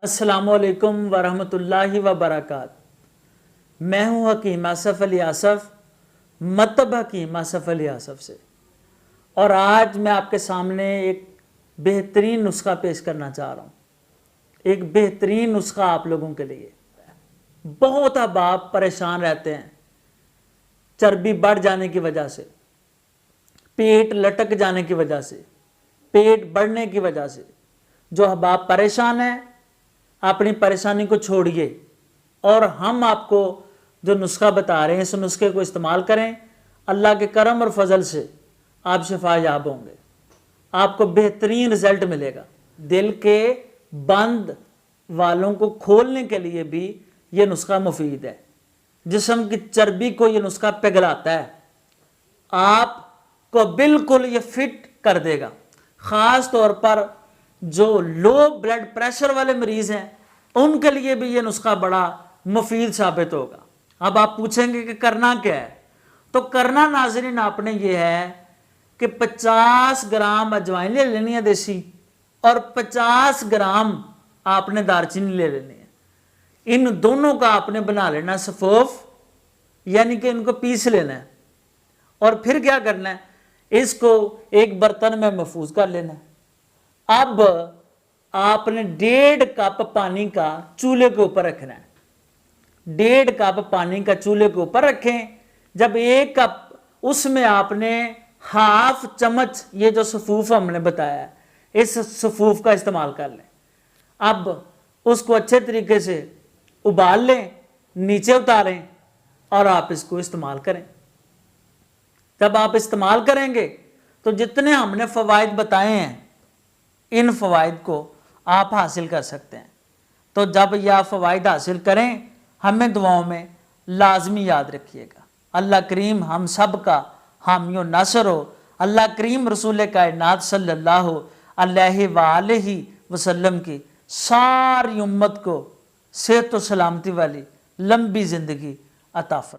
السلام علیکم ورحمۃ اللہ وبرکاتہ۔ میں ہوں حکیم آصف علی آصف، مکتب حکیم آصف علی آصف سے، اور آج میں آپ کے سامنے ایک بہترین نسخہ پیش کرنا چاہ رہا ہوں۔ ایک بہترین نسخہ آپ لوگوں کے لیے۔ بہت احباب پریشان رہتے ہیں چربی بڑھ جانے کی وجہ سے، پیٹ لٹک جانے کی وجہ سے، پیٹ بڑھنے کی وجہ سے۔ جو احباب پریشان ہیں اپنی پریشانی کو چھوڑیے، اور ہم آپ کو جو نسخہ بتا رہے ہیں اس نسخے کو استعمال کریں۔ اللہ کے کرم اور فضل سے آپ شفا یاب ہوں گے، آپ کو بہترین رزلٹ ملے گا۔ دل کے بند والوں کو کھولنے کے لیے بھی یہ نسخہ مفید ہے۔ جسم کی چربی کو یہ نسخہ پگھلاتا ہے، آپ کو بالکل یہ فٹ کر دے گا۔ خاص طور پر جو لو بلڈ پریشر والے مریض ہیں ان کے لیے بھی یہ نسخہ بڑا مفید ثابت ہوگا۔ اب آپ پوچھیں گے کہ کرنا کیا ہے؟ تو کرنا ناظرین آپ نے یہ ہے کہ 50 گرام اجوائن لے لینی ہے دیسی، اور 50 گرام آپ نے دارچینی لے لینی ہے۔ ان دونوں کا آپ نے بنا لینا صفوف، یعنی کہ ان کو پیس لینا ہے، اور پھر کیا کرنا ہے، اس کو ایک برتن میں محفوظ کر لینا ہے۔ اب آپ نے 1.5 کپ پانی کا چولہے کے اوپر رکھنا ہے۔ 1.5 کپ پانی کا چولہے کے اوپر رکھیں۔ جب 1 کپ اس میں آپ نے ½ چمچ یہ جو صفوف ہم نے بتایا ہے اس صفوف کا استعمال کر لیں۔ اب اس کو اچھے طریقے سے ابال لیں، نیچے اتاریں، اور آپ اس کو استعمال کریں۔ جب آپ استعمال کریں گے تو جتنے ہم نے فوائد بتائے ہیں ان فوائد کو آپ حاصل کر سکتے ہیں۔ تو جب یہ آپ فوائد حاصل کریں ہمیں دعاؤں میں لازمی یاد رکھیے گا۔ اللہ کریم ہم سب کا حامی و ناصر ہو۔ اللہ کریم رسول کائنات صلی اللہ علیہ وآلہ وسلم کی ساری امت کو صحت و سلامتی والی لمبی زندگی عطا فرمائے۔